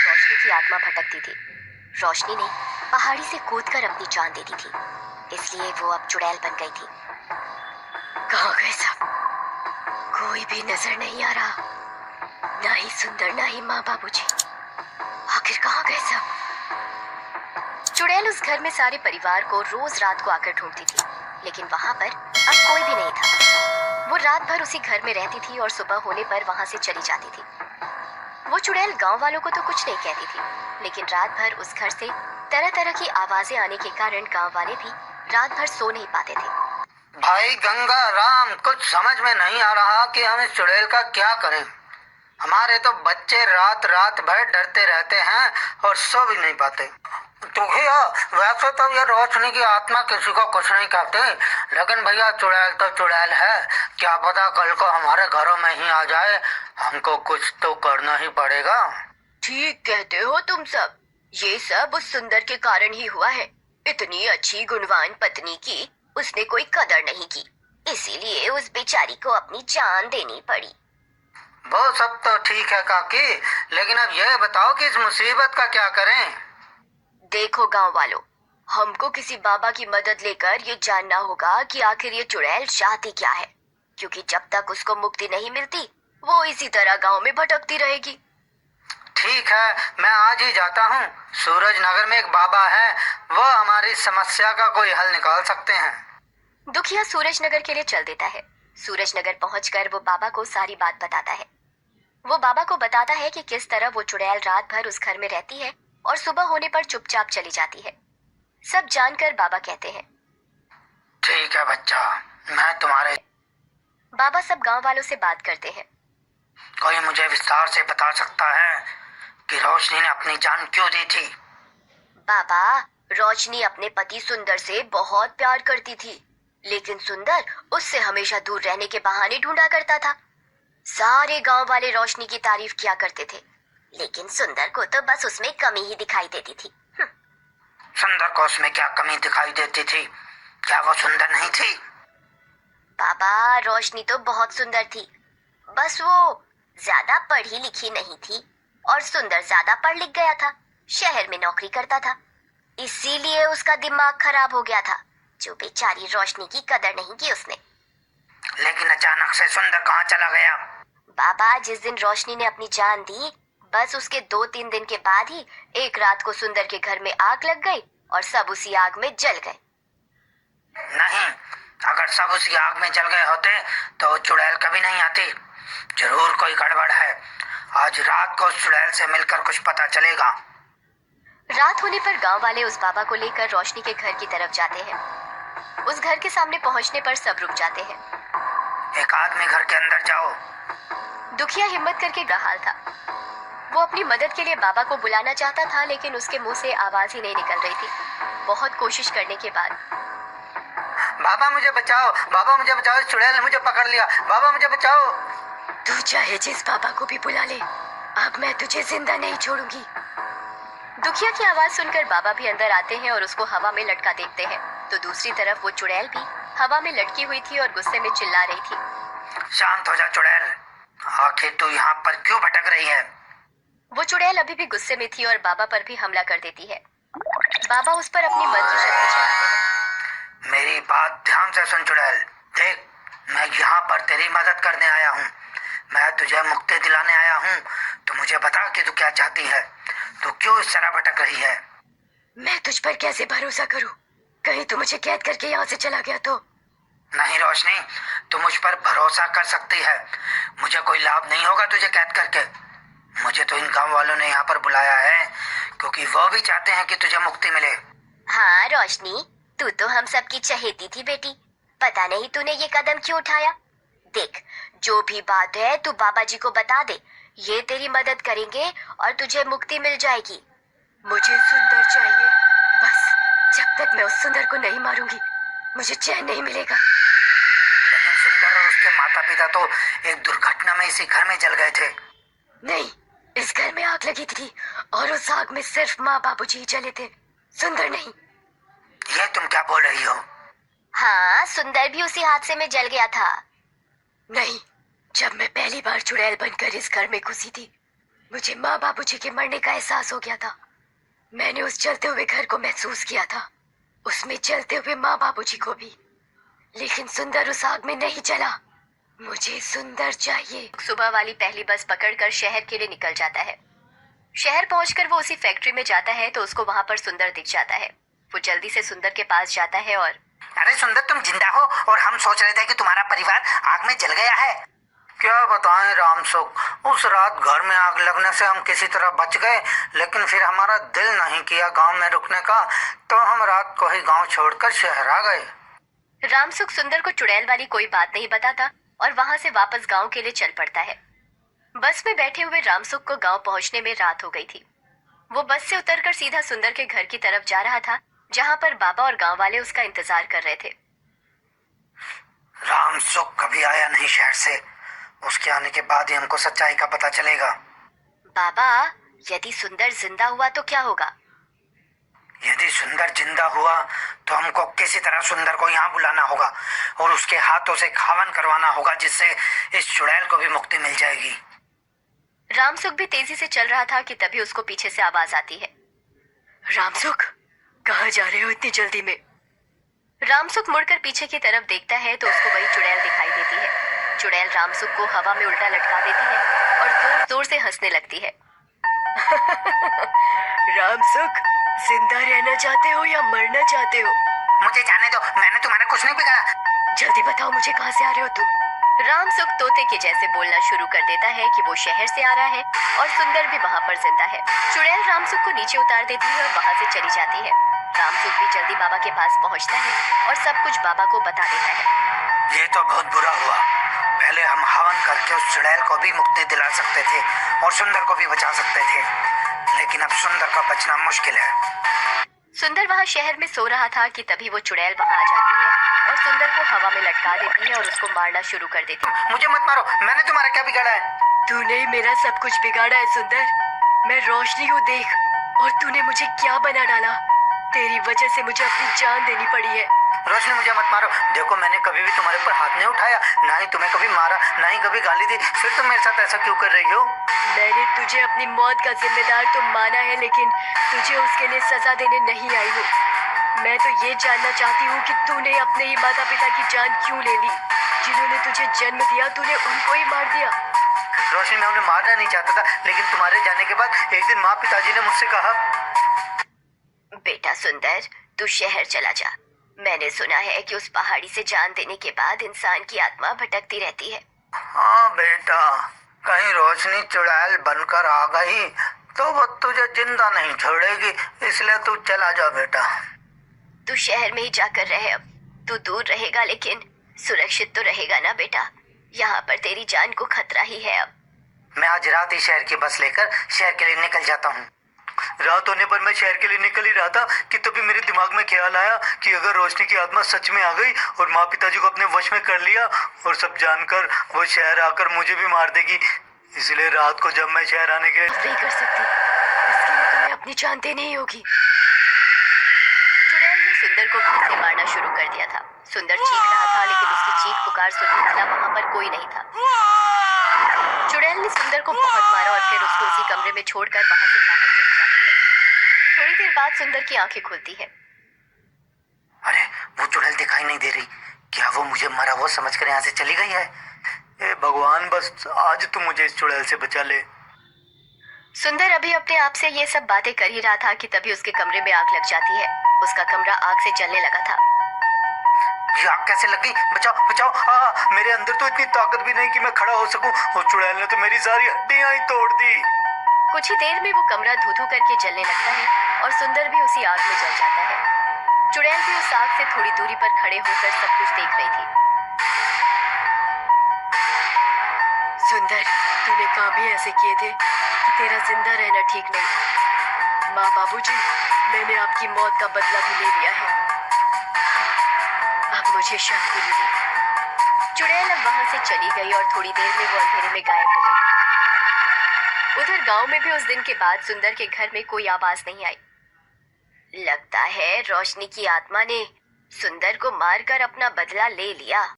रोशनी की आत्मा भटकती थी। रोशनी ने पहाड़ी से कूदकर अपनी जान दे दी थी, इसलिए वो अब चुड़ैल बन गई थी। कहाँ गए सब? कोई भी नजर नहीं आ रहा, ना ही सुंदर ना ही माँ बाबूजी। आखिर कहाँ गए सब? चुड़ैल उस घर में सारे परिवार को रोज रात को आकर ढूंढती थी, लेकिन वहां पर अब कोई भी नहीं था। वो रात भर उसी घर में रहती थी और सुबह होने पर वहां से चली जाती थी। वो चुड़ैल गांव वालों को तो कुछ नहीं कहती थी, लेकिन रात भर उस घर से तरह तरह की आवाजें आने के कारण गांव वाले भी रात भर सो नहीं पाते थे। भाई गंगा राम, कुछ समझ में नहीं आ रहा कि हम इस चुड़ैल का क्या करें। हमारे तो बच्चे रात रात भर डरते रहते हैं और सो भी नहीं पाते। भैया वैसे तो ये रोशनी की आत्मा किसी को कुछ नहीं कहते, लेकिन भैया चुड़ैल तो चुड़ैल है। क्या पता कल को हमारे घरों में ही आ जाए। हमको कुछ तो करना ही पड़ेगा। ठीक कहते हो तुम सब। ये सब उस सुंदर के कारण ही हुआ है। इतनी अच्छी गुणवान पत्नी की उसने कोई कदर नहीं की, इसीलिए उस बेचारी को अपनी जान देनी पड़ी। वो सब तो ठीक है काकी, लेकिन अब यह बताओ कि इस मुसीबत का क्या करें। देखो गांव वालों, हमको किसी बाबा की मदद लेकर ये जानना होगा कि आखिर ये चुड़ैल चाहती क्या है, क्योंकि जब तक उसको मुक्ति नहीं मिलती वो इसी तरह गांव में भटकती रहेगी। ठीक है, मैं आज ही जाता हूँ। सूरज नगर में एक बाबा है, वो हमारी समस्या का कोई हल निकाल सकते हैं। दुखिया सूरज नगर के लिए चल देता है। सूरज नगर पहुंचकर वो बाबा को सारी बात बताता है। वो बाबा को बताता है कि किस तरह वो चुड़ैल रात भर उस घर में रहती है और सुबह होने पर चुपचाप चली जाती है। सब जानकर बाबा कहते हैं, ठीक है बच्चा, मैं तुम्हारे। बाबा सब गांव वालों से बात करते हैं। कोई मुझे विस्तार से बता सकता है कि रोशनी ने अपनी जान क्यों दी थी? बाबा, रोशनी अपने पति सुंदर से बहुत प्यार करती थी, लेकिन सुंदर उससे हमेशा दूर रहने के बहाने ढूंढा करता था। सारे गांव वाले रोशनी की तारीफ किया करते थे, लेकिन सुंदर को तो बस उसमें कमी ही दिखाई देती थी। सुंदर को उसमें क्या कमी दिखाई देती थी? क्या वो सुंदर नहीं थी? बाबा, रोशनी तो बहुत सुंदर थी, बस वो ज्यादा पढ़ी लिखी नहीं थी और सुंदर ज्यादा पढ़ लिख गया था, शहर में नौकरी करता था, इसीलिए उसका दिमाग खराब हो गया था। जो बेचारी रोशनी की कदर नहीं की उसने। लेकिन अचानक से सुंदर कहाँ चला गया? बाबा, जिस दिन रोशनी ने अपनी जान दी, बस उसके 2-3 दिन के बाद ही एक रात को सुंदर के घर में आग लग गई और सब उसी आग में जल गए। नहीं, अगर सब उसी आग में जल गए होते तो चुड़ैल कभी नहीं आती। जरूर कोई गड़बड़ है। आज रात को उस चुड़ैल से मिलकर कुछ पता चलेगा। रात होने पर गांव वाले उस बाबा को लेकर रोशनी के घर की तरफ जाते हैं। उस घर के सामने पहुंचने पर सब रुक जाते हैं। एक आदमी घर के अंदर जाओ। दुखिया हिम्मत करके बेहाल था। वो अपनी मदद के लिए बाबा को बुलाना चाहता था, लेकिन उसके मुंह से आवाज ही नहीं निकल रही थी। बहुत कोशिश करने के बाद, बाबा मुझे बचाओ, बाबा मुझे बचाओ, इस चुड़ैल ने मुझे पकड़ लिया, बाबा मुझे बचाओ। तू चाहे जिस बाबा को भी बुला ले, अब मैं तुझे जिंदा नहीं छोड़ूंगी। दुखिया की आवाज सुनकर बाबा भी अंदर आते हैं और उसको हवा में लटका देखते हैं, तो दूसरी तरफ वो चुड़ैल भी हवा में लटकी हुई थी और गुस्से में चिल्ला रही थी। शांत हो जा चुड़ैल, आखिर तू यहाँ पर क्यों भटक रही है? वो चुड़ैल अभी भी गुस्से में थी और बाबा पर भी हमला कर देती है। बाबा उस पर अपनी मंत्र शक्ति चलाते हैं। मेरी बात ध्यान से सुन चुड़ैल। देख, मैं यहाँ पर तेरी मदद करने आया हूँ। मैं तुझे मुक्ति दिलाने आया हूँ। तो मुझे बता कि तू क्या चाहती है। तू क्यों इस तरह भटक रही है? मैं तुझ पर कैसे भरोसा करूं? कहीं तू मुझे कैद करके यहाँ से चला गया तो? नहीं रोशनी, तू मुझ पर भरोसा कर सकती है। मुझे कोई लाभ नहीं होगा तुझे कैद करके। मुझे तो इन गांव वालों ने यहाँ पर बुलाया है क्योंकि वो भी चाहते हैं कि तुझे मुक्ति मिले। हाँ रोशनी, तू तो हम सबकी चहेती थी बेटी। पता नहीं तूने ये कदम क्यों उठाया। देख, जो भी बात है तू बाबा जी को बता दे। ये तेरी मदद करेंगे और तुझे मुक्ति मिल जाएगी। मुझे सुंदर चाहिए, बस। जब तक मैं उस सुंदर को नहीं मारूंगी मुझे चैन नहीं मिलेगा। लेकिन सुंदर और उसके माता पिता तो एक दुर्घटना में इसी घर में जल गए थे। नहीं, इस घर में आग लगी थी और उस आग में सिर्फ माँ बाबूजी ही जले थे, सुंदर नहीं। ये तुम क्या बोल रही हो? हाँ, सुंदर भी उसी हादसे में जल गया था। नहीं, जब मैं पहली बार चुड़ैल बनकर इस घर में घुसी थी, मुझे माँ बाबूजी के मरने का एहसास हो गया था। मैंने उस जलते हुए घर को महसूस किया था, उसमें जलते हुए माँ बाबूजी को भी। लेकिन सुंदर उस आग में नहीं जला। मुझे सुंदर चाहिए। सुबह वाली पहली बस पकड़कर शहर के लिए निकल जाता है। शहर पहुंचकर वो उसी फैक्ट्री में जाता है तो उसको वहां पर सुंदर दिख जाता है। वो जल्दी से सुंदर के पास जाता है और अरे सुंदर, तुम जिंदा हो और हम सोच रहे थे कि तुम्हारा परिवार आग में जल गया है। क्या बताएं रामसुख, उस रात घर में आग लगने से हम किसी तरह बच गए, लेकिन फिर हमारा दिल नहीं किया गांव में रुकने का, तो हम रात को ही गांव छोड़कर शहर आ गए। रामसुख सुंदर को चुड़ैल वाली कोई बात नहीं बताता और वहां से वापस गांव के लिए चल पड़ता है। बस में बैठे हुए रामसुख को गांव पहुंचने में रात हो गई थी। वो बस से उतरकर सीधा सुंदर के घर की तरफ जा रहा था, जहां पर बाबा और गांव वाले उसका इंतजार कर रहे थे। रामसुख कभी आया नहीं शहर से, उसके आने के बाद ही हमको सच्चाई का पता चलेगा। बाबा, यदि सुंदर जिंदा हुआ तो क्या होगा? यदि सुंदर जिंदा हुआ तो हमको किसी तरह सुंदर को यहाँ बुलाना होगा और उसके हाथों से हवन करवाना होगा, जिससे इस चुड़ैल को भी मुक्ति मिल जाएगी। रामसुख भी तेजी से चल रहा था कि तभी उसको पीछे से आवाज आती है। रामसुख, कहाँ जा रहे हो इतनी जल्दी में? रामसुख मुड़कर पीछे की तरफ देखता है तो उसको वही चुड़ैल दिखाई देती है। चुड़ैल रामसुख को हवा में उल्टा लटका देती है और जोर जोर से हंसने लगती है। रामसुख, जिंदा रहना चाहते हो या मरना चाहते हो? मुझे जाने दो, मैंने तुम्हारा कुछ नहीं बिगाड़ा। जल्दी बताओ मुझे, कहाँ से आ रहे हो तुम? रामसुख तोते के जैसे बोलना शुरू कर देता है कि वो शहर से आ रहा है और सुंदर भी वहाँ पर जिंदा है। चुड़ैल रामसुख को नीचे उतार देती है और वहाँ से चली जाती है। रामसुख भी जल्दी बाबा के पास पहुँचता है और सब कुछ बाबा को बता देता है। ये तो बहुत बुरा हुआ। पहले हम हवन करके उस चुड़ैल को भी मुक्ति दिला सकते थे और सुंदर को भी बचा सकते थे, लेकिन अब सुंदर का बचना मुश्किल है। सुंदर वहाँ शहर में सो रहा था कि तभी वो चुड़ैल वहाँ आ जाती है और सुंदर को हवा में लटका देती है और उसको मारना शुरू कर देती है। मुझे मत मारो, मैंने तुम्हारा क्या बिगाड़ा है? तूने ही मेरा सब कुछ बिगाड़ा है सुंदर। मैं रोशनी हूँ, देख, और तूने मुझे क्या बना डाला। तेरी वजह से मुझे अपनी जान देनी पड़ी है। रोशनी, मुझे मत मारो। देखो, मैंने कभी भी तुम्हारे ऊपर हाथ नहीं उठाया, ना ही तुम्हें कभी मारा, ना ही कभी गाली दी, फिर तुम मेरे साथ ऐसा क्यों कर रही हो? मैंने तुझे अपनी मौत का जिम्मेदार तो माना है, लेकिन तुझे उसके लिए सजा देने नहीं आई हूँ। मैं तो ये जानना चाहती हूँ कि तूने अपने ही माता पिता की जान क्यों ले ली? जिन्होंने तुझे जन्म दिया, तूने उनको ही मार दिया। रोशनी, मैं उन्हें मारना नहीं चाहता था, लेकिन तुम्हारे जाने के बाद एक दिन माँ पिताजी ने मुझसे कहा, बेटा सुंदर, तू शहर चला जा। मैंने सुना है कि उस पहाड़ी से जान देने के बाद इंसान की आत्मा भटकती रहती है। हाँ बेटा, कहीं रोशनी चुड़ैल बनकर आ गई तो वो तुझे जिंदा नहीं छोड़ेगी, इसलिए तू चला जा बेटा। तू शहर में ही जाकर रहे। अब तू दूर रहेगा लेकिन सुरक्षित तो रहेगा ना बेटा? यहाँ पर तेरी जान को खतरा ही है। अब मैं आज रात ही शहर की बस लेकर शहर के लिए निकल जाता हूँ। रात होने पर मैं शहर के लिए निकल ही रहा था कि तभी मेरे दिमाग में ख्याल आया कि अगर रोशनी की आत्मा सच में आ गई और माँ पिताजी को अपने वश में कर लिया और सब जानकर वो शहर आकर मुझे भी मार देगी, इसलिए रात को जब मैं शहर आने के नहीं कर सकती, इसके लिए तुम्हें अपनी जान देनी ही होगी। चुड़ैल ने सुंदर को फिर से मारना शुरू कर दिया था। सुंदर चीख रहा था लेकिन उसकी चीख पुकार सुनने वाला वहाँ पर कोई नहीं था। चुड़ैल ने सुंदर को बहुत मारा और फिर उसको उसी कमरे में छोड़कर वहाँ से बाहर चली जाती है। थोड़ी देर बाद सुंदर की आंखें खुलती है। अरे, वो चुड़ैल दिखाई नहीं दे रही। क्या वो मुझे मरा हुआ समझकर यहाँ से चली गई है? ए भगवान, बस आज तुम मुझे इस चुड़ैल से बचा ले। सुंदर अभी अपने आप से ये सब बातें कर ही रहा था कि तभी उसके कमरे में आग लग जाती है। उसका कमरा आग से जलने लगा था। ये आग कैसे लग गई? बचाओ बचाओ! मेरे अंदर तो इतनी ताकत भी नहीं कि मैं खड़ा हो सकूं। वो चुड़ैल ने तो मेरी सारी हड्डियां ही तोड़ दी। कुछ ही देर में वो कमरा धू-धू करके जलने लगता है और सुंदर भी उसी आग में जल जाता है। चुड़ैल भी उस आग से थोड़ी दूरी पर खड़े होकर सब कुछ देख रही थी। सुंदर, तूने काम ही ऐसे किए थे कि तेरा जिंदा रहना ठीक नहीं था। माँ बाबूजी, मैंने आपकी मौत का बदला भी ले लिया है। अब मुझे शांति मिली। चुड़ैल अब वहां से चली गई और थोड़ी देर में वो अंधेरे में गायब हो गई। उधर गांव में भी उस दिन के बाद सुंदर के घर में कोई आवाज नहीं आई। लगता है रोशनी की आत्मा ने सुंदर को मारकर अपना बदला ले लिया।